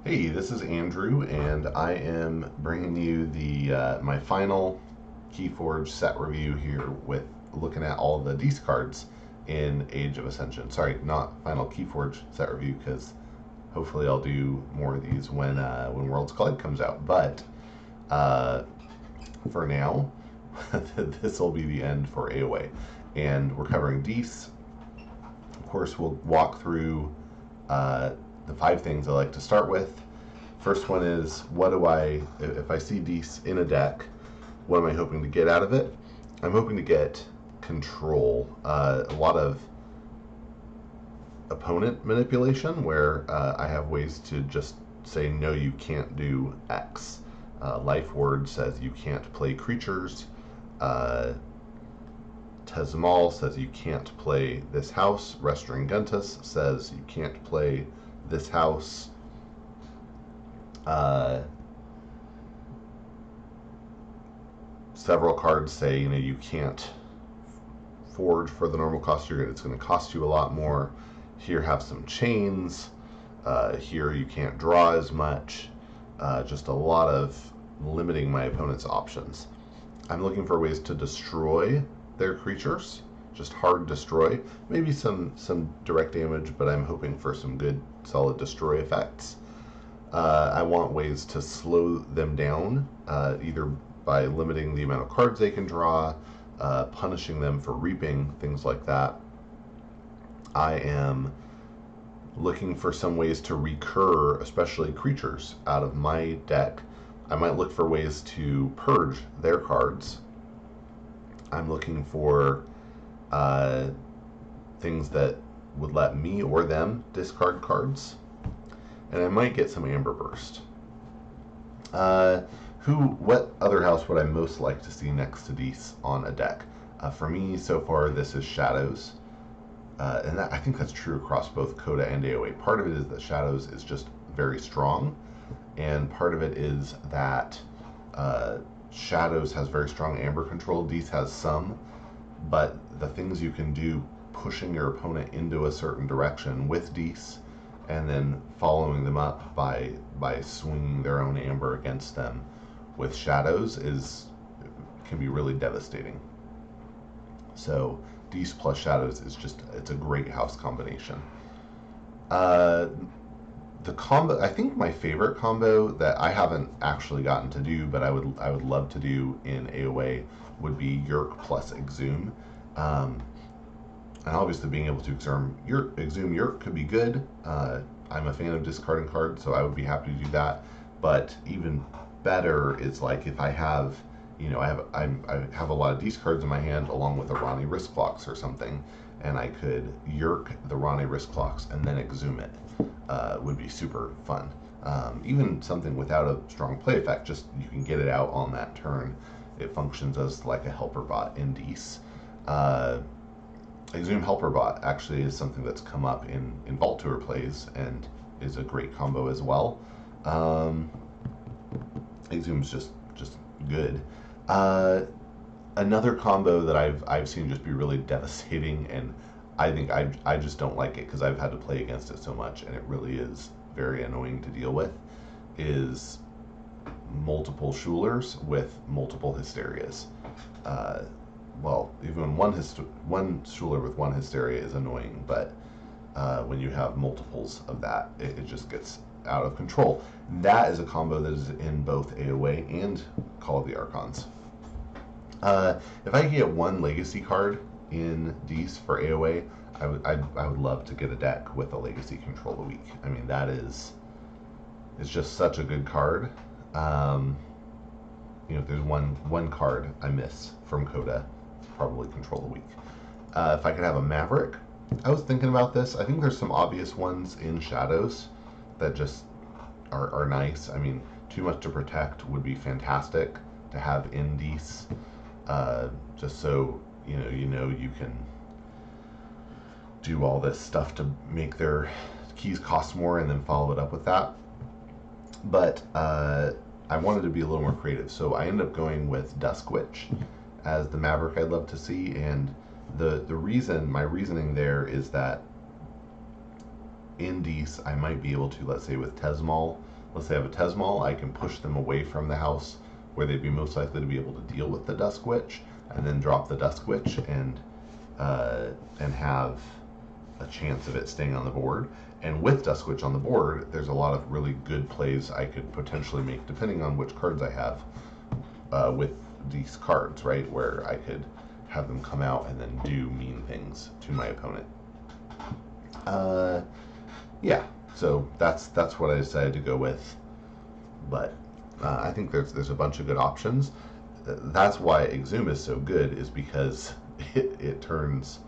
Hey, this is Andrew, and I am bringing you the my final Keyforge set review here with looking at all the Dees cards in Age of Ascension. Sorry, not final Keyforge set review because hopefully I'll do more of these when Worlds Collide comes out. But uh, for now, this will be the end for AOA, and we're covering Dees. Of course, we'll walk through uh, the 5 things I like to start with. First one is, if I see Dees in a deck, what am I hoping to get out of it? I'm hoping to get control, a lot of opponent manipulation where I have ways to just say, no, you can't do X. Life Word says you can't play creatures. Tezmal says you can't play this house. Restringuntus says you can't play this house. Several cards say, you can't forge for the normal cost you're good. It's going to cost you a lot more. Here, have some chains. Here, you can't draw as much. Just a lot of limiting my opponent's options. I'm looking for ways to destroy their creatures, just hard destroy. Maybe some direct damage, but I'm hoping for some good, solid destroy effects. I want ways to slow them down, either by limiting the amount of cards they can draw, punishing them for reaping, things like that. I am looking for some ways to recur, especially creatures, out of my deck. I might look for ways to purge their cards. I'm looking for things that would let me or them discard cards. And I might get some Amber Burst. What other house would I most like to see next to Dees on a deck? For me, so far, this is Shadows. And I think that's true across both Coda and AOA. Part of it is that Shadows is just very strong, and part of it is that Shadows has very strong Amber control. Dees has some, but the things you can do pushing your opponent into a certain direction with Dees and then following them up by swinging their own Amber against them with Shadows can be really devastating. So Dees plus Shadows is it's a great house combination. The combo, I think my favorite combo that I haven't actually gotten to do, but I would love to do in AOA would be Yurk plus Exhume. And obviously being able to exhume Yurk could be good. I'm a fan of discarding cards, so I would be happy to do that. But even better is like if I have, I have a lot of Dees cards in my hand along with a Ronnie Risk Clocks or something, and I could Yurk the Ronnie Risk Clocks and then exhume it. Would be super fun. Even something without a strong play effect, just you can get it out on that turn. It functions as like a helper bot in Dees. Exhume Helper Bot actually is something that's come up in Vault Tour plays and is a great combo as well. Exhume's just good. Another combo that I've seen just be really devastating, and I think I just don't like it because I've had to play against it so much, and it really is very annoying to deal with, is multiple Schulers with multiple Hysterias. Well, even one Schuler with one Hysteria is annoying, but when you have multiples of that, it just gets out of control. That is a combo that is in both AOA and Call of the Archons. If I could get one Legacy card in Dees for AOA, I would love to get a deck with a Legacy Control a week. I mean, it's just such a good card. If there's one card I miss from Coda, probably Control a week. If I could have a Maverick, I was thinking about this. I think there's some obvious ones in Shadows that just are nice. I mean, Too Much to Protect would be fantastic to have in Dees, just so you can do all this stuff to make their keys cost more and then follow it up with that. But I wanted to be a little more creative, so I ended up going with Dusk Witch as the Maverick I'd love to see, and my reasoning there is that in Dees I might be able to, let's say with Tezmal, let's say I have a Tesmal, I can push them away from the house where they'd be most likely to be able to deal with the Dusk Witch, and then drop the Dusk Witch and have a chance of it staying on the board. And with Dusk Witch on the board, there's a lot of really good plays I could potentially make depending on which cards I have with these cards, right? Where I could have them come out and then do mean things to my opponent. Yeah, so that's what I decided to go with. But I think there's a bunch of good options. That's why Exhume is so good, is because it turns,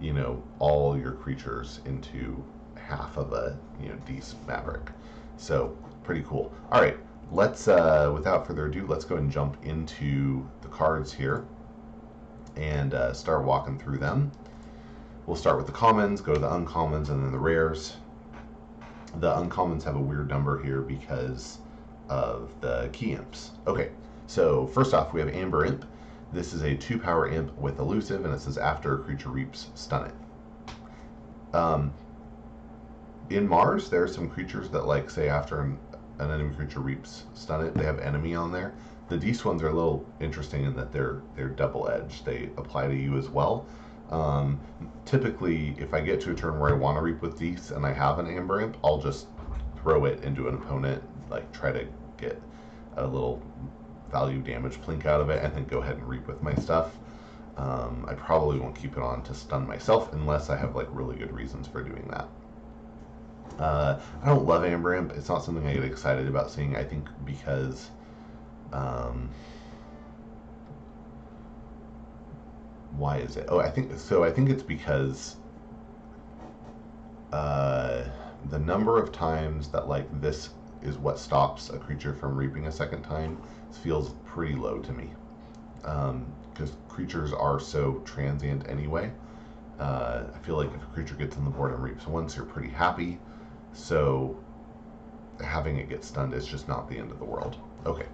you know, all your creatures into half of a, you know, decent Maverick. So pretty cool. All right, let's without further ado, let's go and jump into the cards here and start walking through them. We'll start with the commons, go to the uncommons, and then the rares. The uncommons have a weird number here because of the key imps. Okay, so first off, we have Amber Imp. This is a 2-power imp with elusive, and it says after a creature reaps, stun it. In Mars, there are some creatures that, like, say after an enemy creature reaps, stun it, they have enemy on there. The Dees ones are a little interesting in that they're double-edged. They apply to you as well. Typically, if I get to a turn where I want to reap with Dees and I have an Amber Imp, I'll just throw it into an opponent, like try to get a little value damage plink out of it, and then go ahead and reap with my stuff. I probably won't keep it on to stun myself unless I have like really good reasons for doing that. I don't love Amber Imp. It's not something I get excited about seeing. I think because why is it? Oh, I think it's because the number of times that like this is what stops a creature from reaping a second time feels pretty low to me, because creatures are so transient anyway. I feel like if a creature gets on the board and reaps once, you're pretty happy. So having it get stunned is just not the end of the world. Okay.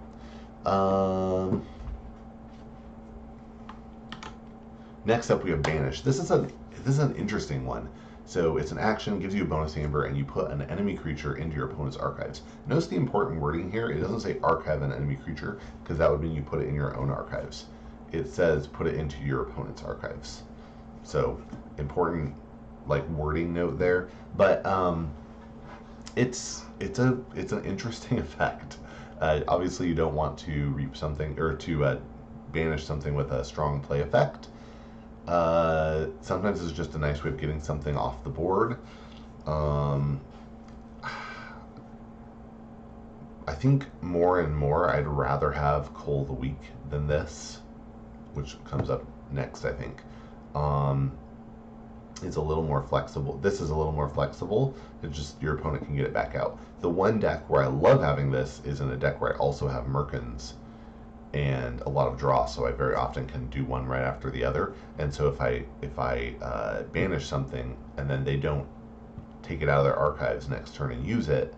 Next up, we have Banish. This is an interesting one. So it's an action, gives you a bonus Amber, and you put an enemy creature into your opponent's archives. Notice the important wording here. It doesn't say archive an enemy creature, because that would mean you put it in your own archives. It says put it into your opponent's archives. So important, like, wording note there. But it's an interesting effect. Obviously, you don't want to reap something or to banish something with a strong play effect. Sometimes it's just a nice way of getting something off the board. I think more and more I'd rather have Cull the Weak than this, which comes up next, I think. It's a little more flexible. This is a little more flexible. It's just your opponent can get it back out. The one deck where I love having this is in a deck where I also have Merkins and a lot of draw, so I very often can do one right after the other. And so if I banish something and then they don't take it out of their archives next turn and use it,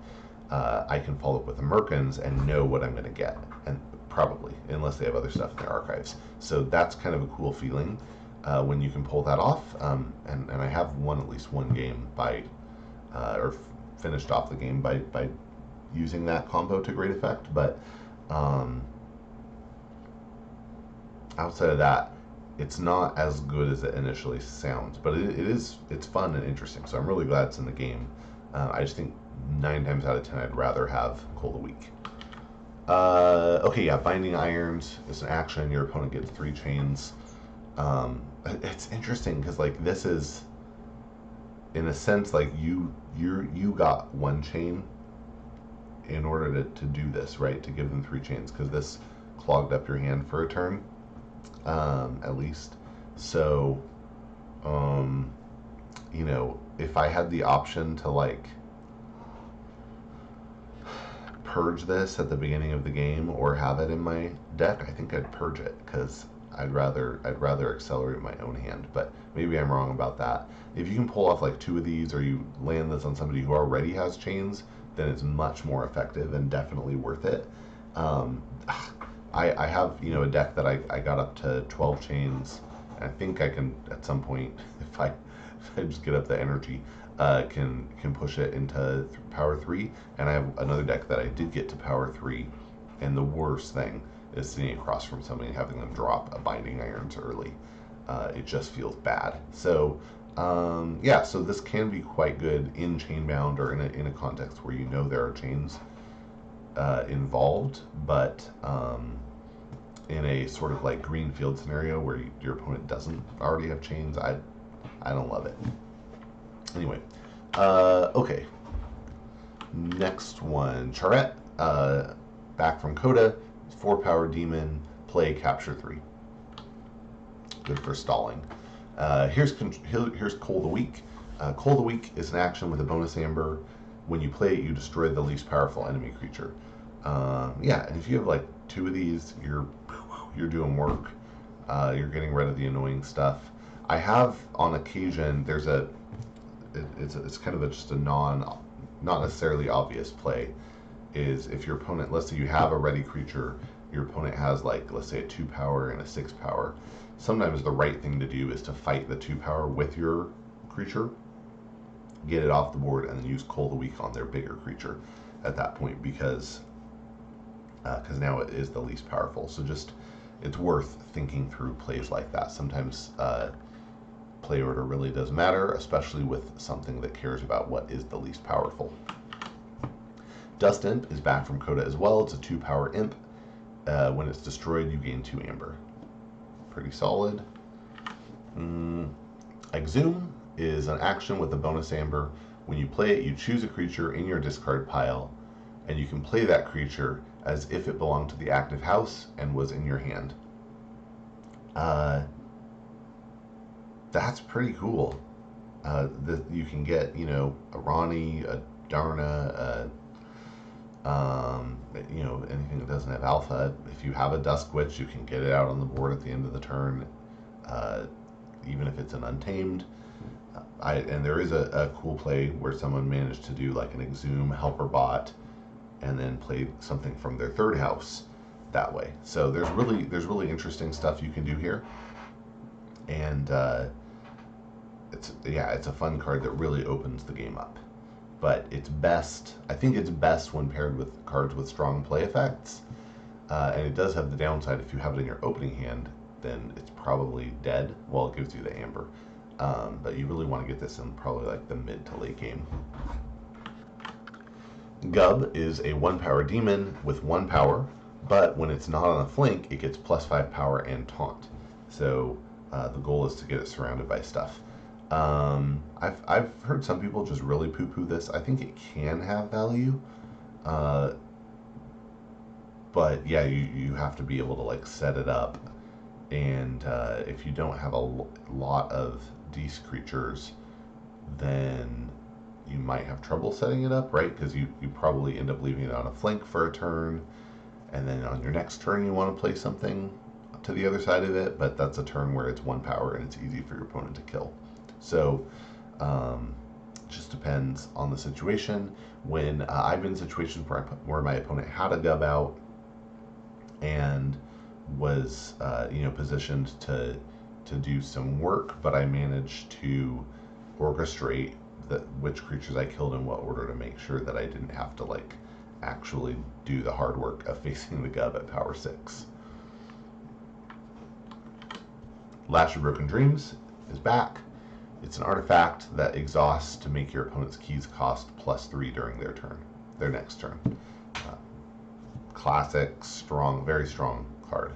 I can follow up with the Merkins and know what I'm going to get, and probably, unless they have other stuff in their archives. So that's kind of a cool feeling when you can pull that off. And I have won at least one game by, or finished off the game by using that combo to great effect. But outside of that, it's not as good as it initially sounds, but it's fun and interesting. So I'm really glad it's in the game. I just think 9 times out of 10 I'd rather have Cull the Weak. Okay, yeah, Binding Irons is an action. Your opponent gets 3 chains. It's interesting because, like, this is, in a sense, like you got 1 chain in order to do this, right? To give them 3 chains, because this clogged up your hand for a turn, at least. So, you know, if I had the option to, like, purge this at the beginning of the game or have it in my deck, I think I'd purge it, because I'd rather accelerate my own hand. But maybe I'm wrong about that. If you can pull off like 2 of these, or you land this on somebody who already has chains, then it's much more effective and definitely worth it. I have, you know, a deck that I got up to 12 chains, and I think I can at some point, if I just get up the energy, can push it into power 3. And I have another deck that I did get to power 3, and the worst thing is sitting across from somebody and having them drop a Binding Irons early. It just feels bad. So yeah, so this can be quite good in Chainbound or in a context where you know there are chains involved, but in a sort of like green field scenario where your opponent doesn't already have chains, I don't love it. Anyway, okay. Next one, Charette, back from Coda, 4-power demon, play capture 3. Good for stalling. Here's Coal the Weak. Coal the Weak is an action with a bonus amber. When you play it, you destroy the least powerful enemy creature. Yeah, and if you have like 2 of these, you're doing work. You're getting rid of the annoying stuff. I have on occasion, it's kind of just a not necessarily obvious play, is if your opponent, let's say you have a ready creature, your opponent has like, let's say a 2-power and a 6-power. Sometimes the right thing to do is to fight the 2-power with your creature, get it off the board, and then use Coal the Weak on their bigger creature at that point, because now it is the least powerful. So just, it's worth thinking through plays like that. Sometimes play order really does matter, especially with something that cares about what is the least powerful. Dust Imp is back from Coda as well. It's a 2-power imp. When it's destroyed, you gain 2 amber. Pretty solid. Exhume is an action with a bonus amber. When you play it, you choose a creature in your discard pile, and you can play that creature as if it belonged to the active house and was in your hand. That's pretty cool. You can get, you know, a Ronnie, a Darna, you know, anything that doesn't have alpha. If you have a Dusk Witch, you can get it out on the board at the end of the turn, even if it's an Untamed. And there is a cool play where someone managed to do like an Exhume Helper Bot and then play something from their 3rd house that way. So there's really interesting stuff you can do here, and it's a fun card that really opens the game up. But I think it's best when paired with cards with strong play effects, and it does have the downside, if you have it in your opening hand, then it's probably dead. Well, it gives you the amber, but you really want to get this in probably like the mid to late game. Gub is a 1-power demon with 1 power, but when it's not on a flank, it gets +5 power and taunt. So the goal is to get it surrounded by stuff. I've heard some people just really poo-poo this. I think it can have value, but yeah, you have to be able to like set it up, and if you don't have a lot of these creatures, then you might have trouble setting it up, right? Because you probably end up leaving it on a flank for a turn, and then on your next turn you want to play something to the other side of it, but that's a turn where it's 1 power and it's easy for your opponent to kill. So just depends on the situation. When I've been in situations where my opponent had a Gub out and was you know, positioned to do some work, but I managed to orchestrate which creatures I killed in what order to make sure that I didn't have to like actually do the hard work of facing the Gub at power 6. Lash of Broken Dreams is back. It's an artifact that exhausts to make your opponent's keys cost +3 during their next turn. Classic, strong, very strong card.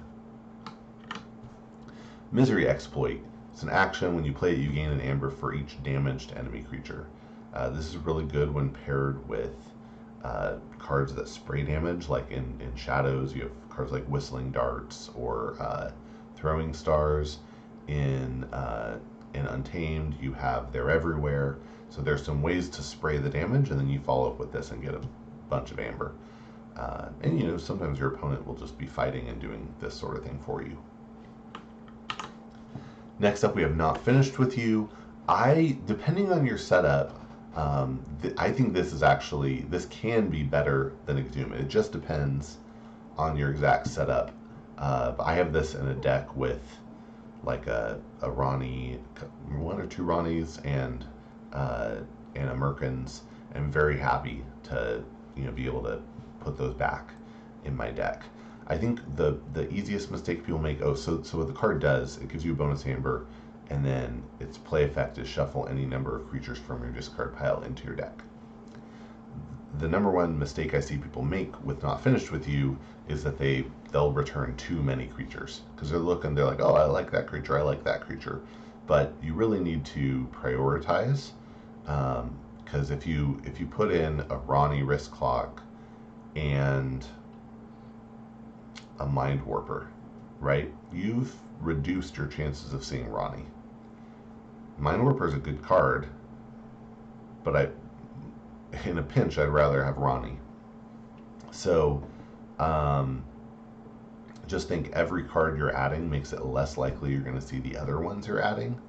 Misery Exploit. It's an action. When you play it, you gain an amber for each damaged enemy creature. This is really good when paired with cards that spray damage, like in Shadows, you have cards like Whistling Darts or Throwing Stars. In Untamed, you have They're Everywhere. So there's some ways to spray the damage, and then you follow up with this and get a bunch of amber. And you know, sometimes your opponent will just be fighting and doing this sort of thing for you. Next up, we have Not Finished With You. Depending on your setup, I think this can be better than Exhume. It just depends on your exact setup. But I have this in a deck with like a Ronnie, 1 or 2 Ronnies, and and a Merkins. I'm very happy to be able to put those back in my deck. I think the easiest mistake people make. So what the card does, it gives you a bonus amber, and then its play effect is shuffle any number of creatures from your discard pile into your deck. The number one mistake I see people make with Not Finished With You is that they'll return too many creatures because they're like, oh, I like that creature, I like that creature, but you really need to prioritize, because if you put in a Ronnie Wrist Clock and a Mind Warper, right, you've reduced your chances of seeing Ronnie. Mind Warper is a good card, but in a pinch, I'd rather have Ronnie. So, just think every card you're adding makes it less likely you're going to see the other ones you're adding.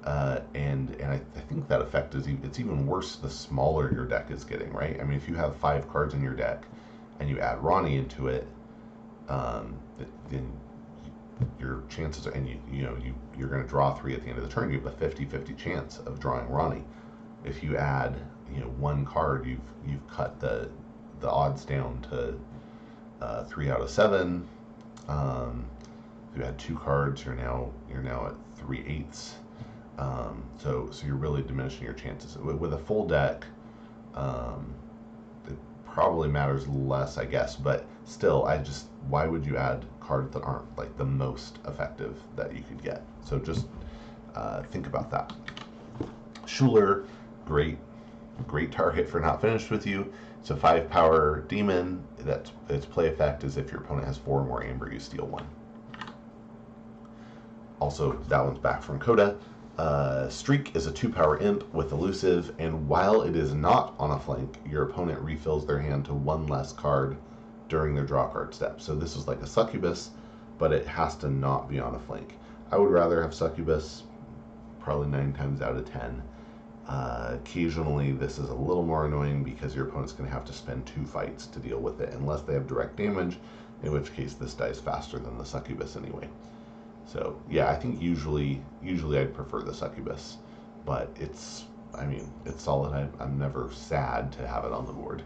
And I think that effect it's even worse the smaller your deck is getting, right? I mean, if you have 5 cards in your deck and you add Ronnie into it, then your chances are, and you're going to draw 3 at the end of the turn. You have a 50-50 chance of drawing Ronnie. If you add 1 card, you've cut the odds down to 3 out of 7. If you add 2 cards, you're now at 3/8. So you're really diminishing your chances. With a full deck, it probably matters less, I guess. But still, why would you add cards that aren't like the most effective that you could get? So just think about that. Schuler, great target for Not Finished With You. It's a 5-power demon. Its play effect is if your opponent has 4 or more amber, you steal 1. Also, that one's back from Coda. Streak is a 2-power imp with elusive, and while it is not on a flank, your opponent refills their hand to 1 less card during their draw card step. So this is like a succubus, but it has to not be on a flank. I would rather have succubus, probably 9 times out of 10. Occasionally this is a little more annoying because your opponent's going to have to spend 2 fights to deal with it, unless they have direct damage, in which case this dies faster than the succubus anyway. So yeah, I think usually I'd prefer the succubus, but it's solid. I'm never sad to have it on the board.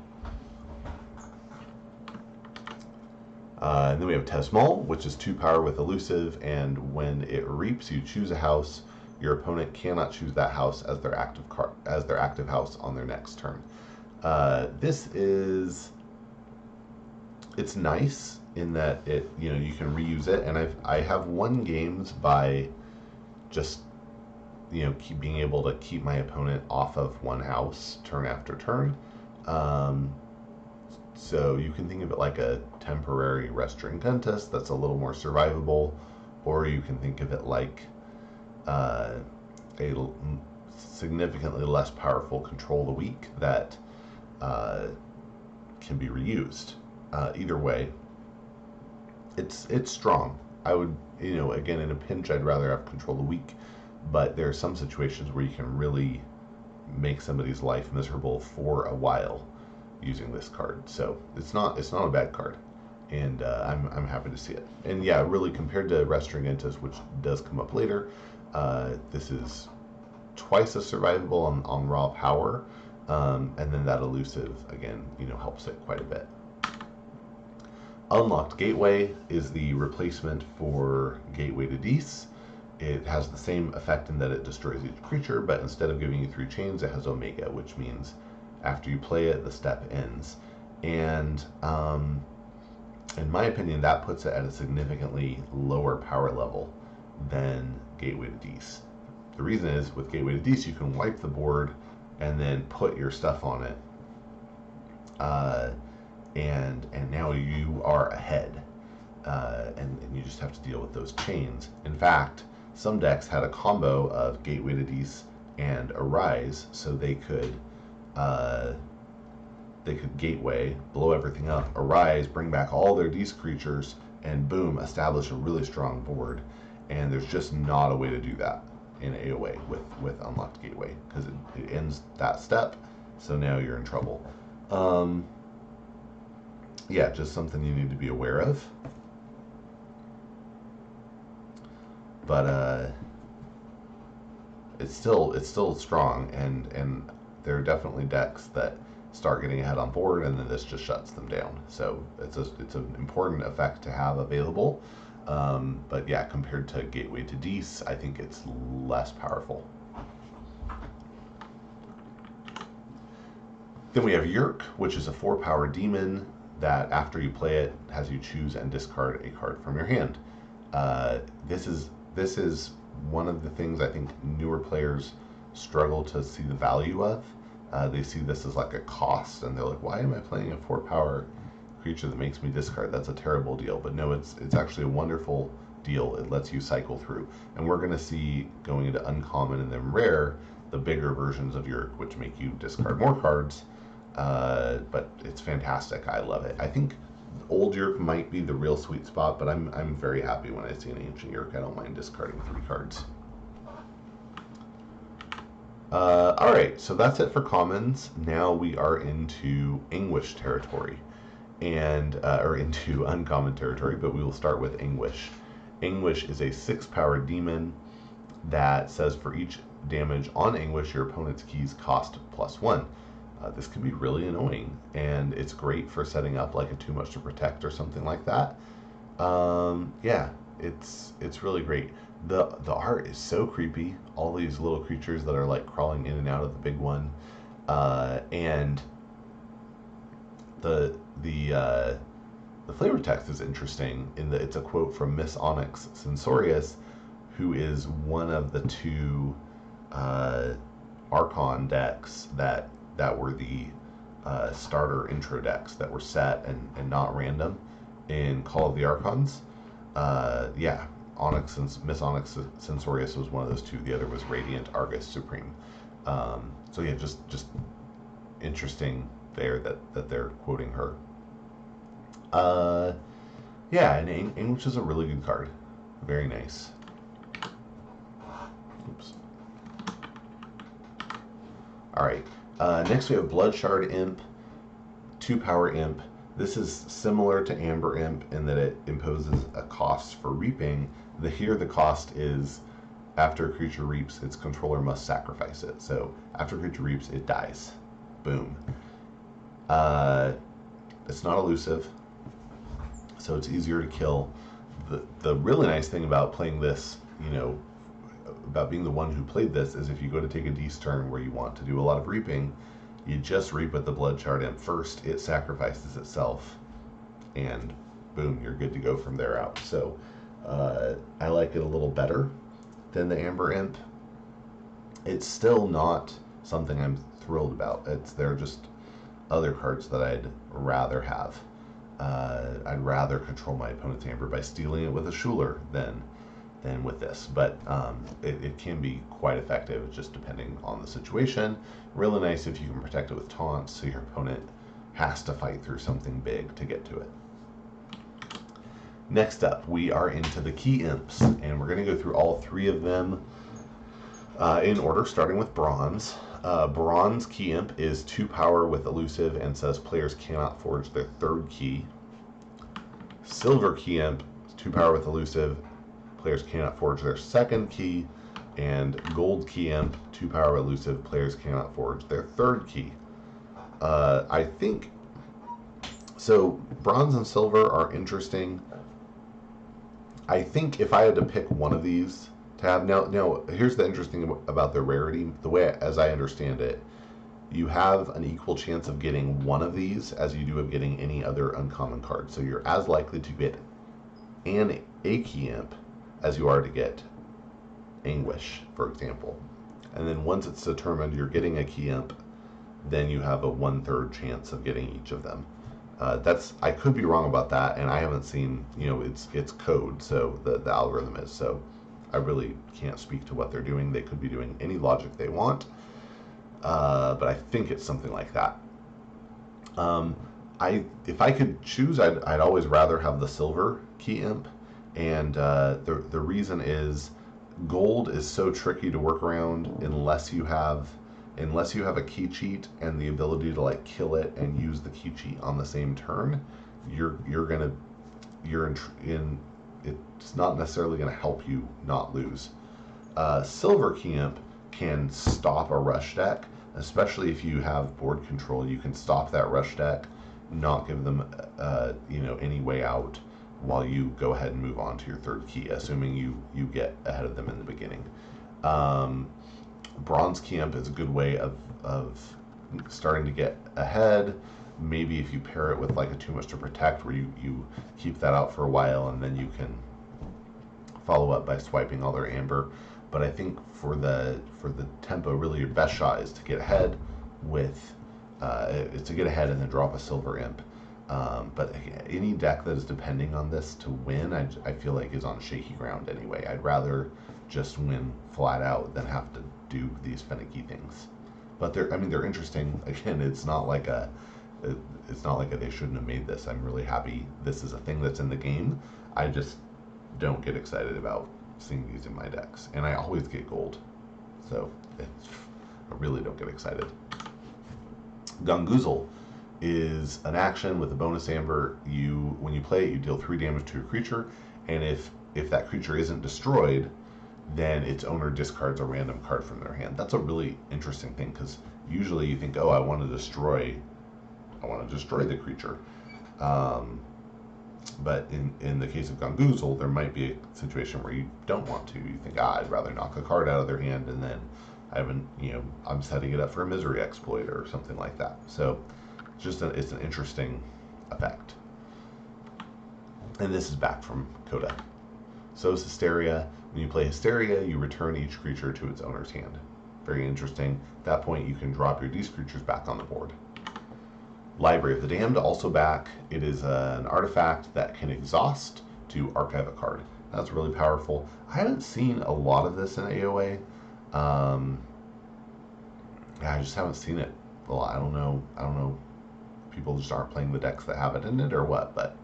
And then we have Tesmal, which is 2-power with elusive, and when it reaps, you choose a house. Your opponent cannot choose that house as their active house on their next turn. It's nice in that you can reuse it, and I have won games by just being able to keep my opponent off of 1 house turn after turn. So you can think of it like a temporary Restoring Dentist that's a little more survivable, or you can think of it like a significantly less powerful Control the Weak that can be reused. Either way, it's strong. I would, again, in a pinch, I'd rather have Control the Weak, but there are some situations where you can really make somebody's life miserable for a while using this card. So it's not a bad card, and I'm happy to see it. And yeah, really, compared to Restoring Dentist, which does come up later, this is twice as survivable on raw power, and then that elusive again, helps it quite a bit. Unlocked Gateway is the replacement for Gateway to Dees. It has the same effect in that it destroys each creature, but instead of giving you 3 chains, it has Omega, which means after you play it, the step ends. And in my opinion, that puts it at a significantly lower power level than Gateway to Dees. The reason is, with Gateway to Dees, you can wipe the board and then put your stuff on it. And now you are ahead, and you just have to deal with those chains. In fact, some decks had a combo of Gateway to Dees and Arise, so they could Gateway, blow everything up, Arise, bring back all their Dees creatures, and boom, establish a really strong board. And there's just not a way to do that in AOA with Unlocked Gateway, because it ends that step, so now you're in trouble. Yeah, just something you need to be aware of. But it's still strong, and there are definitely decks that start getting ahead on board, and then this just shuts them down. So it's an important effect to have available. But yeah, compared to Gateway to Dees, I think it's less powerful. Then we have Yurk, which is a 4-power demon that after you play it has you choose and discard a card from your hand. This is one of the things I think newer players struggle to see the value of. They see this as like a cost, and they're like, why am I playing a 4-power creature that makes me discard? That's a terrible deal. But no, it's actually a wonderful deal. It lets you cycle through. And we're going to see, going into uncommon and then rare, the bigger versions of Yurk, which make you discard more cards. But it's fantastic. I love it. I think old Yurk might be the real sweet spot, but I'm very happy when I see an ancient Yurk. I don't mind discarding 3 cards. All right, so that's it for commons. Now we are into Anguish territory, and or into uncommon territory, but we will start with Anguish. Anguish is a 6-power demon that says for each damage on Anguish, your opponent's keys cost +1. This can be really annoying, and it's great for setting up like a too much to protect or something like that. Yeah, it's really great. The art is so creepy. All these little creatures that are like crawling in and out of the big one, and the flavor text is interesting in that it's a quote from Miss Onyx Censorious, who is one of the 2 Archon decks that were the starter intro decks that were set and not random in Call of the Archons. Yeah, Miss Onyx Censorious was one of those 2. The other was Radiant Argus Supreme. So yeah, just interesting there that they're quoting her. Yeah, and Anguish is a really good card. Very nice. Oops. All right. Next we have Bloodshard Imp, 2-power Imp. This is similar to Amber Imp in that it imposes a cost for reaping. Here the cost is after a creature reaps, its controller must sacrifice it. So after a creature reaps, it dies. Boom. It's not elusive, so it's easier to kill. The really nice thing about playing this, you know, about being the one who played this, is if you go to take a Dees turn where you want to do a lot of reaping, you just reap with the Bloodshard Imp first, it sacrifices itself, and boom, you're good to go from there out. So I like it a little better than the Amber Imp. It's still not something I'm thrilled about. They're just other cards that I'd rather have. I'd rather control my opponent's Amber by stealing it with a Schuler than with this, but it can be quite effective just depending on the situation. Really nice if you can protect it with taunts, so your opponent has to fight through something big to get to it. Next up, we are into the Key Imps, and we're going to go through all 3 of them in order, starting with Bronze. Bronze Key Imp is 2-power with elusive and says players cannot forge their 3rd key. Silver Key Imp, 2-power with elusive, players cannot forge their 2nd key. And Gold Key Imp, 2-power elusive, players cannot forge their 3rd key. I think so. Bronze and Silver are interesting. I think if I had to pick one of these to have now here's the interesting about their rarity. The way, as I understand it, you have an equal chance of getting one of these as you do of getting any other uncommon card. So you're as likely to get a Key Imp as you are to get Anguish, for example. And then once it's determined you're getting a Key Imp, then you have a 1/3 chance of getting each of them. I could be wrong about that, and I haven't seen, you know, it's code, so the algorithm is, so I really can't speak to what they're doing. They could be doing any logic they want, but I think it's something like that. If I could choose, I'd always rather have the Silver Key Imp, and the reason is gold is so tricky to work around unless you have a key cheat and the ability to like kill it and use the key cheat on the same turn. It's not necessarily going to help you not lose. Silver Key Imp can stop a rush deck, especially if you have board control. You can stop that rush deck, not give them any way out while you go ahead and move on to your third key, assuming you get ahead of them in the beginning. Bronze Camp is a good way of starting to get ahead. Maybe if you pair it with like a Too Much to Protect, where you keep that out for a while and then you can follow up by swiping all their amber. But I think for the tempo, really your best shot is to get ahead with and then drop a silver imp. But any deck that is depending on this to win, I feel like is on shaky ground anyway. I'd rather just win flat out than have to do these finicky things. But they're interesting. Again, it's not like they shouldn't have made this. I'm really happy this is a thing that's in the game. I just don't get excited about seeing these in my decks, and I always get gold, so I really don't get excited. Gungoozle is an action with a bonus amber. When you play it, you deal 3 damage to a creature, and if that creature isn't destroyed, then its owner discards a random card from their hand. That's a really interesting thing, because usually you think, oh, I want to destroy the creature. But in the case of Gungoozle, there might be a situation where you don't want to. You think, I'd rather knock a card out of their hand, and then I'm setting it up for a misery exploit or something like that. So it's an interesting effect. And this is back from Coda. So is Hysteria. When you play Hysteria, you return each creature to its owner's hand. Very interesting. At that point, you can drop your Beast creatures back on the board. Library of the Damned, also back. It is an artifact that can exhaust to archive a card. That's really powerful. I haven't seen a lot of this in AOA. I just haven't seen it a lot. I don't know. People just aren't playing the decks that have it in it or what, but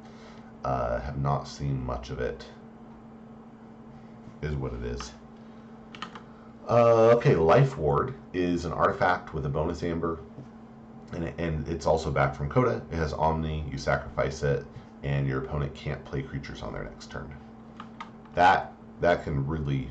have not seen much of it. Is what it is. Okay, Life Ward is an artifact with a bonus amber. And it's also back from Coda. It has Omni, you sacrifice it, and your opponent can't play creatures on their next turn. That can really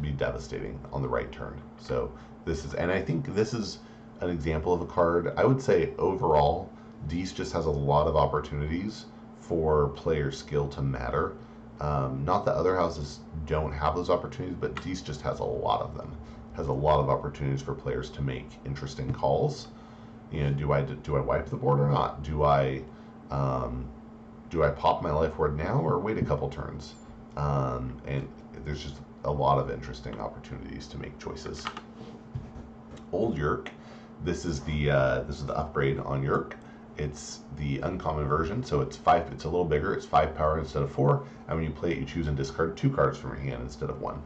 be devastating on the right turn. So I think this is an example of a card. I would say overall, Dees just has a lot of opportunities for player skill to matter. Not that other houses don't have those opportunities, but Dees just has a lot of them. Has a lot of opportunities for players to make interesting calls. Do I wipe the board or not? Do I pop my Life Ward now or wait a couple turns? And there's just a lot of interesting opportunities to make choices. Old Yurk. This is the upgrade on Yurk. It's the uncommon version, so it's a little bigger. It's 5 power instead of 4, and when you play it, you choose and discard 2 cards from your hand instead of 1.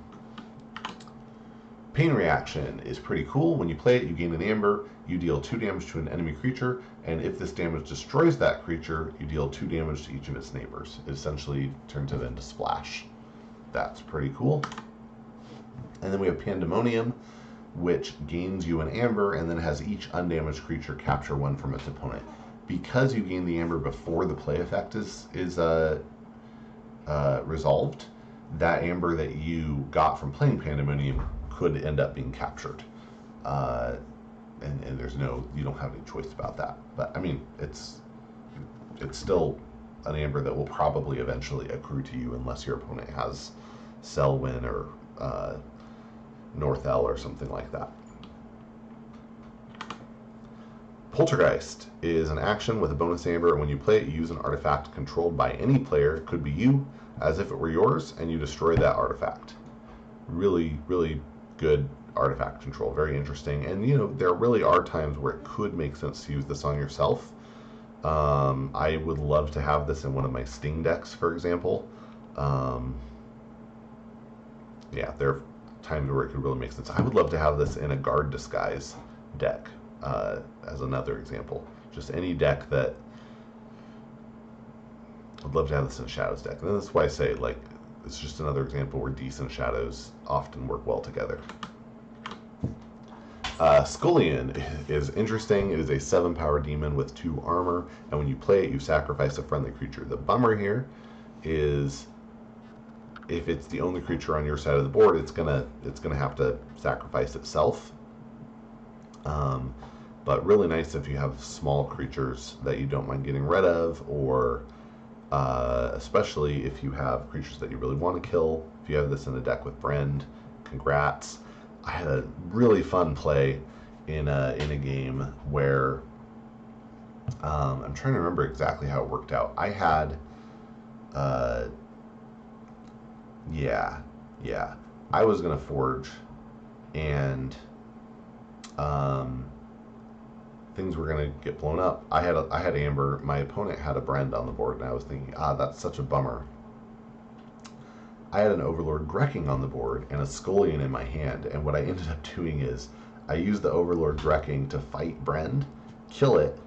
Pain Reaction is pretty cool. When you play it, you gain an amber, you deal 2 damage to an enemy creature, and if this damage destroys that creature, you deal 2 damage to each of its neighbors. It essentially turns it into Splash. That's pretty cool. And then we have Pandemonium, which gains you an amber and then has each undamaged creature capture 1 from its opponent. Because you gain the amber before the play effect is resolved, that amber that you got from playing Pandemonium could end up being captured. And you don't have any choice about that. But I mean, it's still an amber that will probably eventually accrue to you unless your opponent has Selwyn or North-El or something like that. Poltergeist is an action with a bonus amber, and when you play it, you use an artifact controlled by any player, could be you, as if it were yours, and you destroy that artifact. Really, really good artifact control. Very interesting. And, there really are times where it could make sense to use this on yourself. I would love to have this in one of my Sting decks, for example. Yeah, there are times where it could really make sense. I would love to have this in a Guard Disguise deck, as another example. Just any deck that... I'd love to have this in a Shadows deck. And that's why I say, it's just another example where decent Shadows often work well together. Scullion is interesting. It is a 7-power demon with 2 armor, and when you play it, you sacrifice a friendly creature. The bummer here is if it's the only creature on your side of the board, it's gonna have to sacrifice itself. But really nice if you have small creatures that you don't mind getting rid of, or especially if you have creatures that you really want to kill. If you have this in a deck with Brend, congrats. I had a really fun play in a game where I'm trying to remember exactly how it worked out. I had yeah, I was gonna forge, and things were gonna get blown up. I had Amber. My opponent had a Brend on the board, and I was thinking, that's such a bummer. I had an Overlord Grekking on the board and a Scullion in my hand, and what I ended up doing is I used the Overlord Grekking to fight Brend, kill it.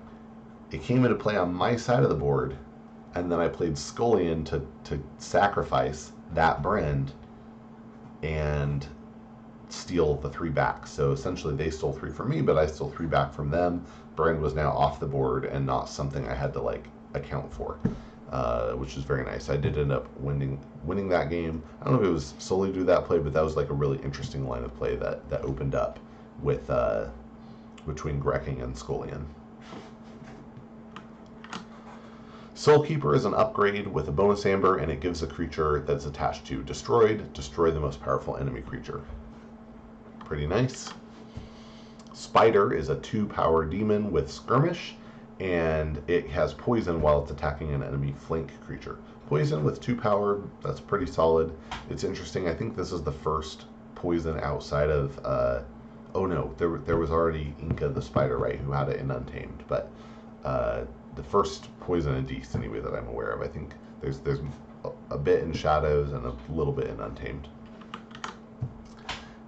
It came into play on my side of the board, and then I played Scullion to sacrifice that Brend and steal the 3 back. So essentially they stole 3 from me, but I stole 3 back from them. Brend was now off the board and not something I had to like account for, which is very nice. I did end up winning that game. I don't know if it was solely due to that play, but that was like a really interesting line of play that opened up with between Grekking and Scullion. Soulkeeper is an upgrade with a bonus Amber, and it gives a creature that's attached to destroy the most powerful enemy creature. Pretty nice. Spider is a 2-power demon with skirmish, and it has poison while it's attacking an enemy flank creature. Poison with 2 power, that's pretty solid. It's interesting, I think this is the first poison outside of, oh no, there was already Inca the Spider, right, who had it in Untamed, but the first poison in Deist anyway that I'm aware of. I think there's a bit in Shadows and a little bit in Untamed.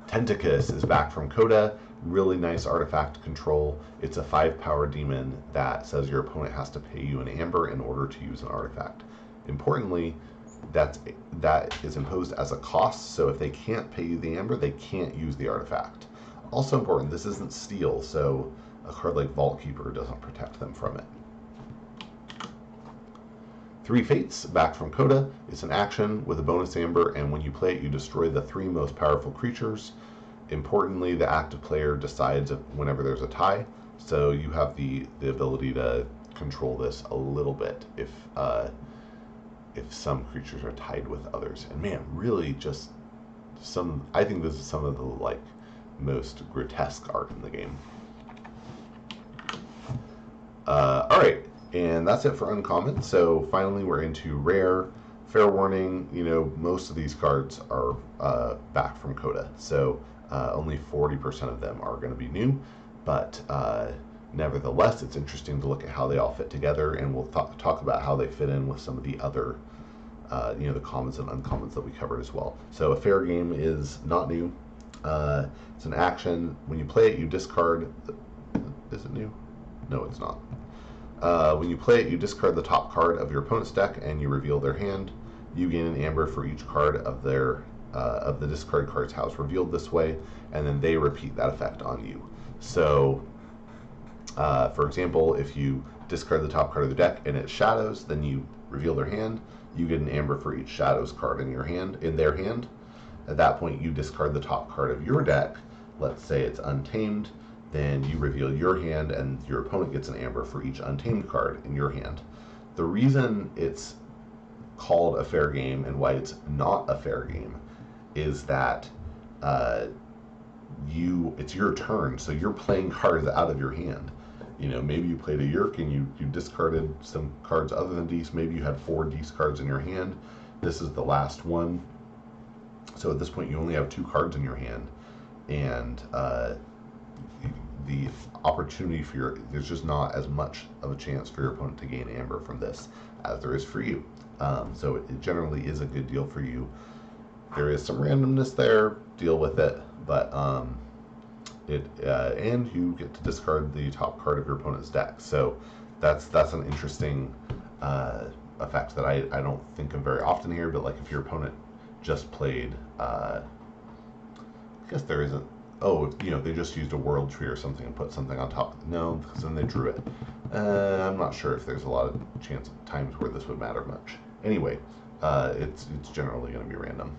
Tentacus is back from Coda. Really nice artifact control. It's a 5-power demon that says your opponent has to pay you an Amber in order to use an artifact. Importantly, that is imposed as a cost, so if they can't pay you the Amber, they can't use the artifact. Also important, this isn't steal, so a card like Vault Keeper doesn't protect them from it. 3 Fates, back from Coda. It's an action with a bonus Amber, and when you play it, you destroy the 3 most powerful creatures. Importantly, the active player decides whenever there's a tie, so you have the ability to control this a little bit if some creatures are tied with others. And man, really just I think this is some of the like most grotesque art in the game. Alright, and that's it for uncommon. So finally we're into rare. Fair warning, most of these cards are back from Coda, so only 40% of them are going to be new, but nevertheless, it's interesting to look at how they all fit together, and we'll talk about how they fit in with some of the other, the commons and uncommons that we covered as well. So a fair game is not new. It's an action. When you play it, you discard. Is it new? No, it's not. When you play it, you discard the top card of your opponent's deck, and you reveal their hand. You gain an Amber for each card of the discard card's house revealed this way, and then they repeat that effect on you. So, for example, if you discard the top card of the deck and it's Shadows, then you reveal their hand. You get an Amber for each Shadows card in their hand. At that point, you discard the top card of your deck. Let's say it's Untamed. Then you reveal your hand, and your opponent gets an Amber for each Untamed card in your hand. The reason it's called a fair game and why it's not a fair game is that it's your turn, so you're playing cards out of your hand. Maybe you played a Yerk and you discarded some cards other than Deist. Maybe you had 4 Deist cards in your hand. This is the last one. So at this point, you only have 2 cards in your hand, and the opportunity there's just not as much of a chance for your opponent to gain Amber from this as there is for you. So it generally is a good deal for you. There is some randomness there, deal with it, but and you get to discard the top card of your opponent's deck. So that's an interesting effect that I don't think of very often here. But like if your opponent just played, I guess there isn't. Oh, they just used a World Tree or something and put something on top. No, because then they drew it. I'm not sure if there's a lot of times where this would matter much. Anyway, it's generally going to be random.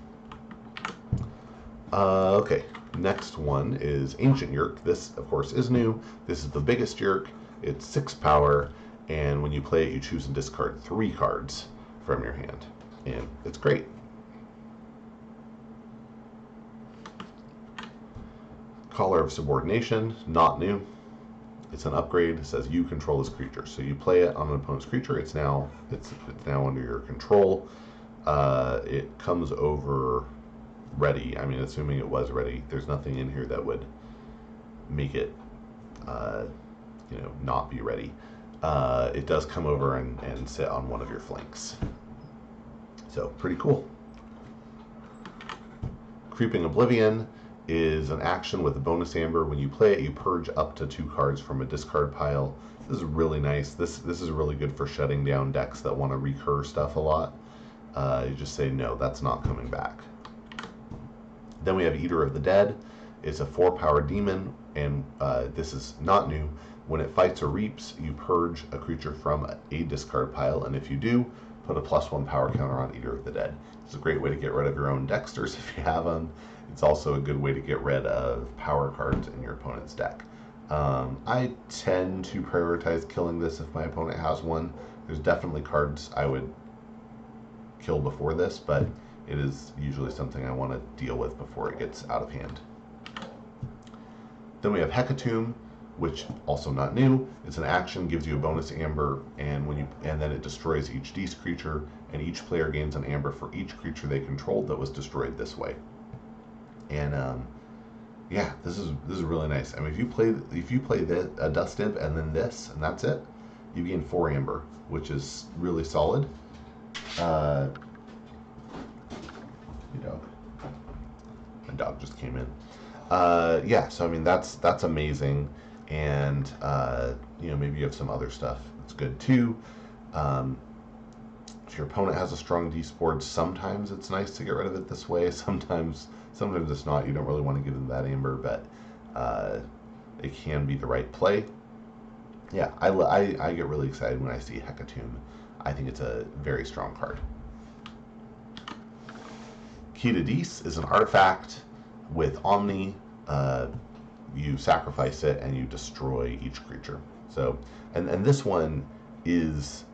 Okay, next one is Ancient Yerk. This, of course, is new. This is the biggest Yerk. It's 6 power, and when you play it, you choose and discard 3 cards from your hand. And it's great. Collar of Subordination, not new. It's an upgrade. It says you control this creature. So you play it on an opponent's creature. It's now under your control. It comes over ready. I mean, assuming it was ready, there's nothing in here that would make it, not be ready. It does come over and sit on one of your flanks. So pretty cool. Creeping Oblivion is an action with a bonus amber. When you play it, you purge up to 2 cards from a discard pile. This is really nice. This is really good for shutting down decks that want to recur stuff a lot. You just say, no, that's not coming back. Then we have Eater of the Dead. It's a 4-power demon, and this is not new. When it fights or reaps, you purge a creature from a discard pile, and if you do, put a +1 power counter on Eater of the Dead. It's a great way to get rid of your own Dexters if you have them. It's also a good way to get rid of power cards in your opponent's deck. I tend to prioritize killing this if my opponent has one. There's definitely cards I would kill before this, but it is usually something I want to deal with before it gets out of hand. Then we have Hecatomb, which also not new. It's an action, gives you a bonus amber, and then it destroys each Deist creature, and each player gains an amber for each creature they controlled that was destroyed this way. And yeah, this is really nice. I mean, if you play this, a Dust Imp and then this, and that's it, you gain 4 amber, which is really solid. My dog just came in. Yeah, so I mean that's amazing, and maybe you have some other stuff that's good too. If your opponent has a strong Deist board, sometimes it's nice to get rid of it this way. Sometimes it's not. You don't really want to give them that amber, but it can be the right play. Yeah, I get really excited when I see Hecatomb. I think it's a very strong card. Key to Deist is an artifact with Omni. You sacrifice it and you destroy each creature. So, and this one is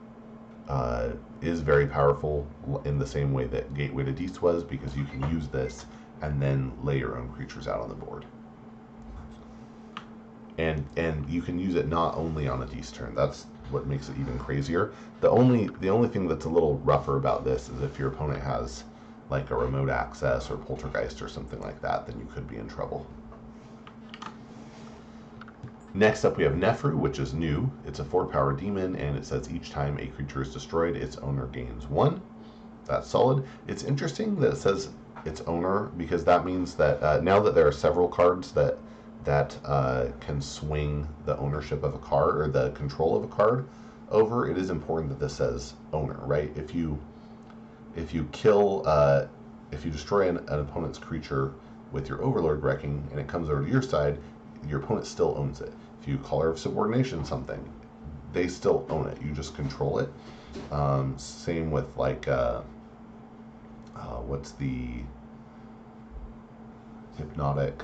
very powerful in the same way that Gateway to Deist was, because you can use this and then lay your own creatures out on the board. And you can use it not only on a Deist turn. That's what makes it even crazier. The only thing that's a little rougher about this is if your opponent has like a remote access or poltergeist or something like that, then you could be in trouble. Next up we have Nefru, which is new. It's a 4-power demon, and it says each time a creature is destroyed, its owner gains 1. That's solid. It's interesting that it says its owner, because that means that now that there are several cards that can swing the ownership of a card, or the control of a card over, it is important that this says owner, right? If you destroy an opponent's creature with your Overlord Wrecking and it comes over to your side, your opponent still owns it. If you Collar of Subordination something, they still own it. You just control it. Same with like what's the Hypnotic?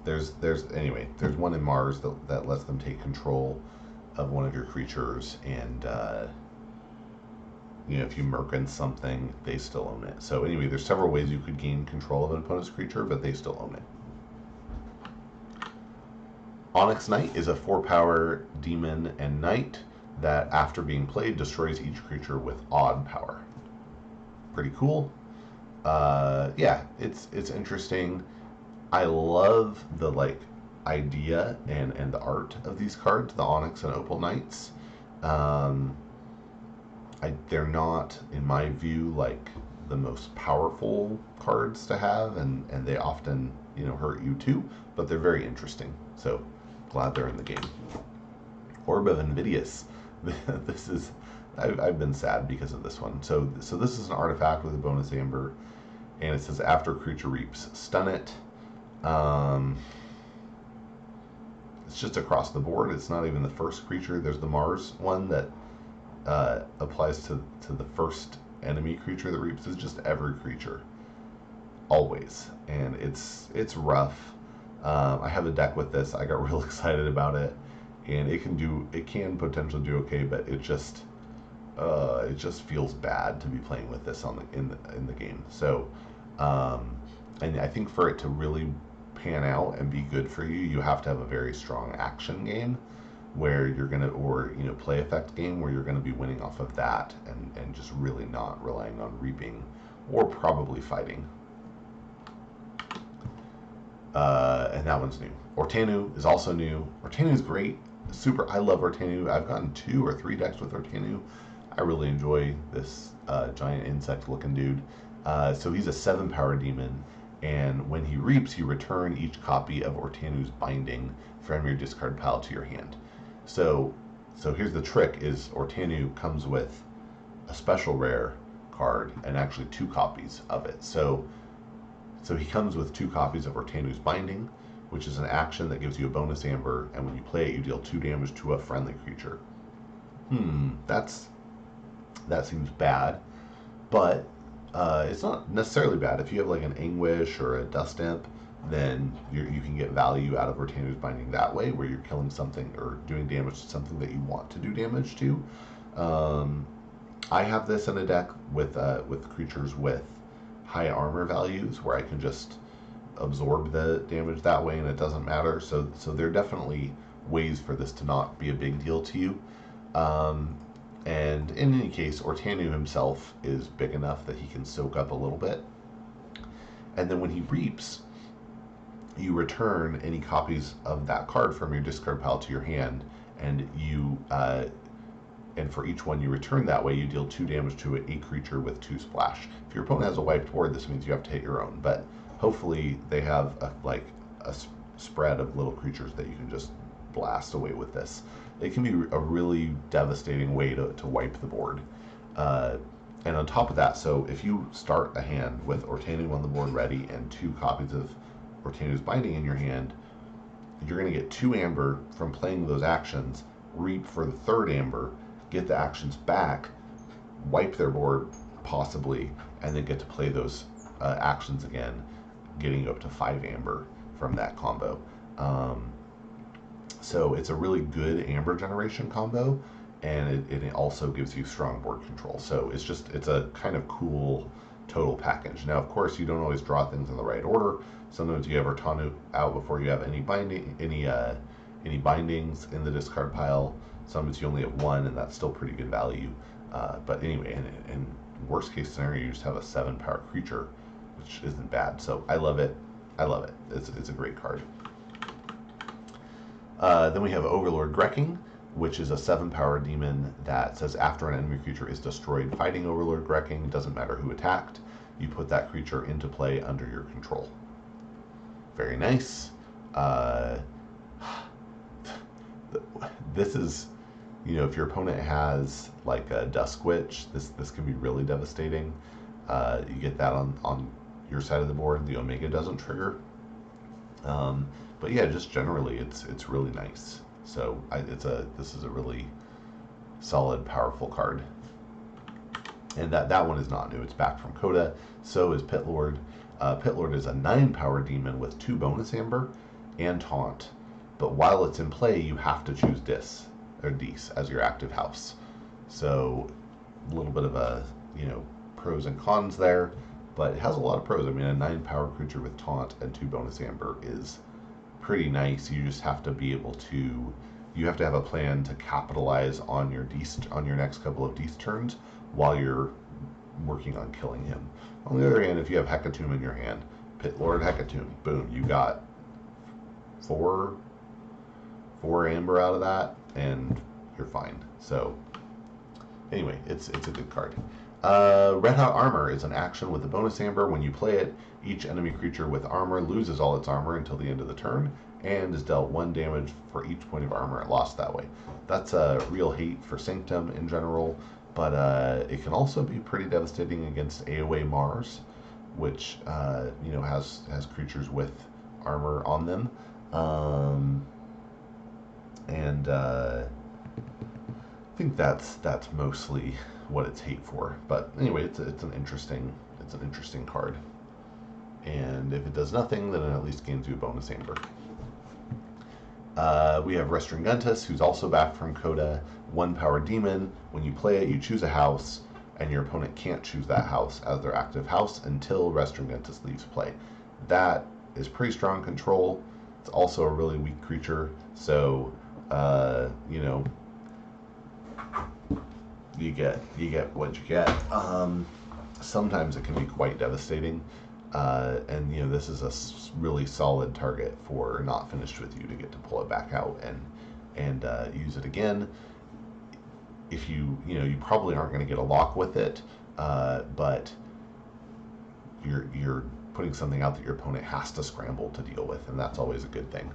There's one in Mars that lets them take control of one of your creatures, and if you Merkin something, they still own it. So anyway, there's several ways you could gain control of an opponent's creature, but they still own it. Onyx Knight is a 4-power demon and knight that, after being played, destroys each creature with odd power. Pretty cool. Yeah, it's interesting. I love the idea and the art of these cards, the Onyx and Opal Knights. They're not, in my view, like the most powerful cards to have, and they often hurt you too, but they're very interesting. So glad they're in the game. Orb of Invidious. This is, I've been sad because of this one. So this is an artifact with a bonus amber, and it says after creature reaps, stun it. It's just across the board. It's not even the first creature. There's the Mars one that applies to the first enemy creature that reaps. Is just every creature. always, and it's rough. I have a deck with this. I got real excited about it, and it can potentially do okay, but it just feels bad to be playing with this in the game. So, and I think for it to really pan out and be good for you, you have to have a very strong action game where you're gonna, or play effect game where you're gonna be winning off of that and just really not relying on reaping or probably fighting. And that one's new. Ortanu is also new. Ortanu is great. Super. I love Ortanu. I've gotten 2 or 3 decks with Ortanu. I really enjoy this giant insect-looking dude. So he's a 7-power demon, and when he reaps, you return each copy of Ortanu's binding from your discard pile to your hand. So here's the trick: is Ortanu comes with a special rare card and actually 2 copies of it. So he comes with 2 copies of Ortanu's binding, which is an action that gives you a bonus amber, and when you play it, you deal 2 damage to a friendly creature. That seems bad, but it's not necessarily bad. If you have like an Anguish or a Dust Imp, then you can get value out of Ortanu's binding that way, where you're killing something or doing damage to something that you want to do damage to. I have this in a deck with creatures with high armor values, where I can just absorb the damage that way, and it doesn't matter. So there are definitely ways for this to not be a big deal to you. And in any case, Ortanu himself is big enough that he can soak up a little bit. And then when he reaps, you return any copies of that card from your discard pile to your hand, and and for each one you return that way, you deal 2 damage to a creature with 2 splash. If your opponent has a wiped board, this means you have to hit your own, but hopefully they have a spread of little creatures that you can just blast away with this. It can be a really devastating way to wipe the board. And on top of that, so if you start a hand with Ortanu on the board ready and 2 copies of Ortanu's binding in your hand, you're going to get 2 amber from playing those actions, reap for the 3rd amber, get the actions back, wipe their board possibly, and then get to play those actions again, getting you up to 5 amber from that combo. So it's a really good amber generation combo, and it also gives you strong board control. So it's a kind of cool total package. Now, of course, you don't always draw things in the right order. Sometimes you have Ortanu out before you have any bindings in the discard pile. Sometimes you only have 1, and that's still pretty good value. But anyway, in worst case scenario, you just have a 7-power creature, which isn't bad. So I love it. It's a great card. Then we have Overlord Grekking, which is a 7-power demon that says after an enemy creature is destroyed fighting Overlord Grekking, doesn't matter who attacked, you put that creature into play under your control. Very nice. This is, if your opponent has like a Dusk Witch, this can be really devastating. You get that on your side of the board. The Omega doesn't trigger. But yeah, just generally, it's really nice. So this is a really solid, powerful card. And that one is not new. It's back from Coda. So is Pitlord. Pitlord is a 9-power demon with 2 bonus amber and taunt. But while it's in play, you have to choose Dis as your active house. So a little bit of a pros and cons there, but it has a lot of pros. I mean, a 9-power creature with taunt and 2 bonus amber is pretty nice. You just have to be able to, you have to have a plan to capitalize on your next couple of Deist turns while you're working on killing him. On the other hand, if you have Hecatomb in your hand, Pitlord Hecatomb, boom, you got 4 amber out of that, and you're fine. So anyway, it's a good card. Red Hot Armor is an action with a bonus amber. When you play it, each enemy creature with armor loses all its armor until the end of the turn, and is dealt 1 damage for each point of armor it lost that way. That's a real hate for Sanctum in general, but it can also be pretty devastating against AoE Mars, which has creatures with armor on them. I think that's mostly what it's hate for. But anyway, it's an interesting card. And if it does nothing, then it at least gains you a bonus amber. We have Restringuntus, who's also back from Coda. 1-power demon. When you play it, you choose a house, and your opponent can't choose that house as their active house until Restringuntus leaves play. That is pretty strong control. It's also a really weak creature, so you know, you get what you get. Sometimes it can be quite devastating, and you know, this is a really solid target for Not Finished With You to get to pull it back out and use it again. If you probably aren't going to get a lock with it, but you're putting something out that your opponent has to scramble to deal with, and that's always a good thing.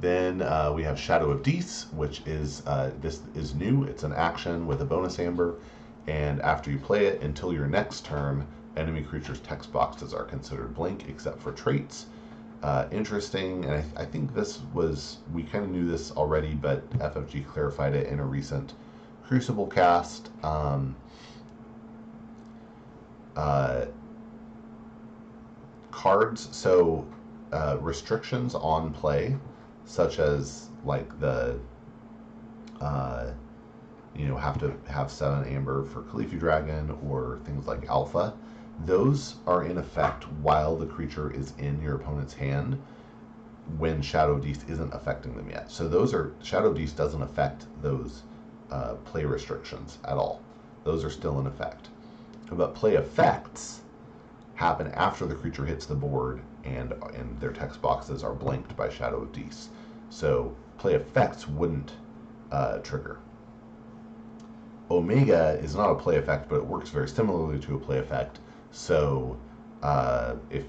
Then we have Shadow of Dees, which is this is new. It's an action with a bonus amber, and after you play it, until your next turn, enemy creatures' text boxes are considered blank except for traits. Interesting, and I think we kind of knew this already, but FFG clarified it in a recent Crucible cast. Cards, so restrictions on play, such as like the have to have 7 amber for Khalifi Dragon or things like Alpha. Those are in effect while the creature is in your opponent's hand when Shadow of Dees isn't affecting them yet. So Shadow of Dees doesn't affect those play restrictions at all. Those are still in effect. But play effects happen after the creature hits the board and their text boxes are blanked by Shadow of Dees. So play effects wouldn't trigger. Omega is not a play effect, but it works very similarly to a play effect. So if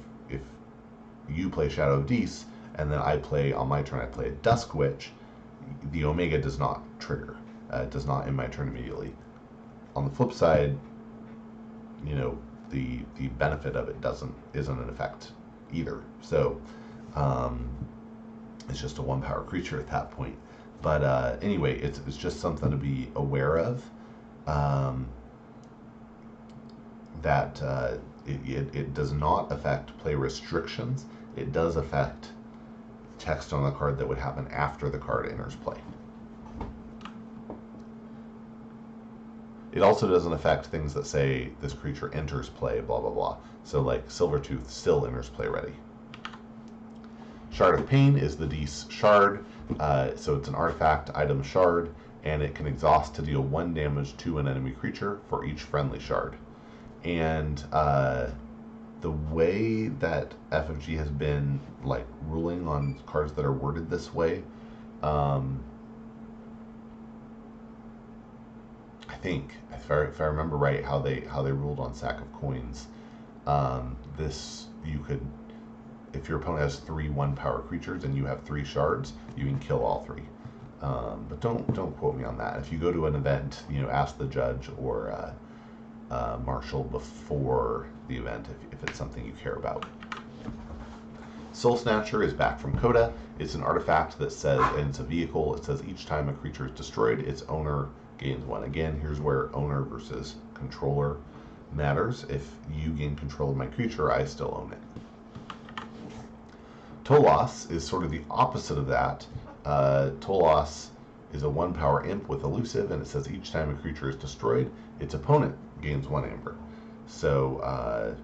you play Shadow of Dees and then on my turn I play a Dusk Witch, the Omega does not trigger. It does not in my turn immediately. On the flip side, the benefit of it isn't in effect either. So it's just a 1-power creature at that point. But anyway, it's just something to be aware of. That it does not affect play restrictions. It does affect text on the card that would happen after the card enters play. It also doesn't affect things that say this creature enters play, blah, blah, blah. So like Silvertooth still enters play ready. Shard of Pain is the Dees shard. So it's an artifact item shard, and it can exhaust to deal 1 damage to an enemy creature for each friendly shard. And the way that FFG has been like ruling on cards that are worded this way, I think if I remember right, how they ruled on Sack of Coins, this you could, if your opponent has 3 1-power creatures and you have 3 shards, you can kill all 3. But don't quote me on that. If you go to an event, ask the judge or marshal before the event if it's something you care about. Soul Snatcher is back from Coda. It's an artifact that says, and it's a vehicle, it says each time a creature is destroyed, its owner gains 1. Again, here's where owner versus controller matters. If you gain control of my creature, I still own it. Tolos is sort of the opposite of that. Tolos is a 1-power imp with elusive, and it says each time a creature is destroyed, its opponent gains 1 amber. So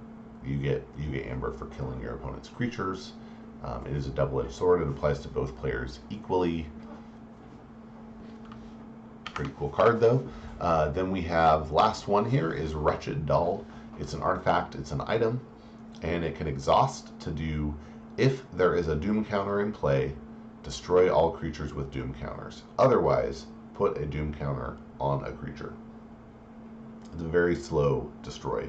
you get amber for killing your opponent's creatures. It is a double-edged sword. It applies to both players equally. Pretty cool card, though. Then we have, last one here is Wretched Dull. It's an artifact, it's an item, and it can exhaust to do, if there is a doom counter in play, destroy all creatures with doom counters. Otherwise, put a doom counter on a creature. It's a very slow destroy.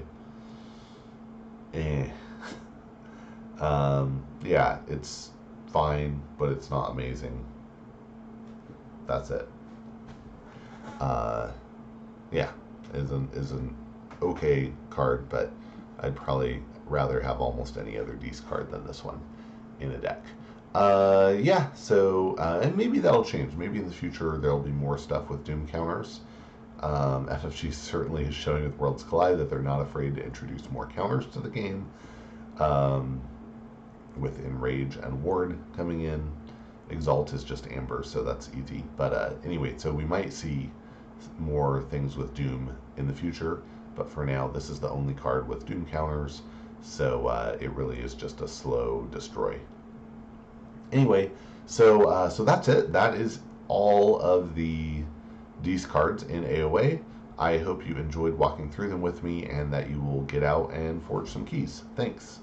Yeah, it's fine, but it's not amazing. That's it. Yeah, is an okay card, but I'd probably rather have almost any other Dees card than this one in a deck. Yeah, so and maybe that'll change. Maybe in the future there'll be more stuff with doom counters. FFG certainly is showing with Worlds Collide that they're not afraid to introduce more counters to the game, with Enrage and Ward coming in. Exalt is just Amber, so that's easy. But anyway, so we might see more things with Doom in the future, but for now, this is the only card with Doom counters, so it really is just a slow destroy. Anyway, so that's it. That is all of the these cards in AOA. I hope you enjoyed walking through them with me and that you will get out and forge some keys. Thanks.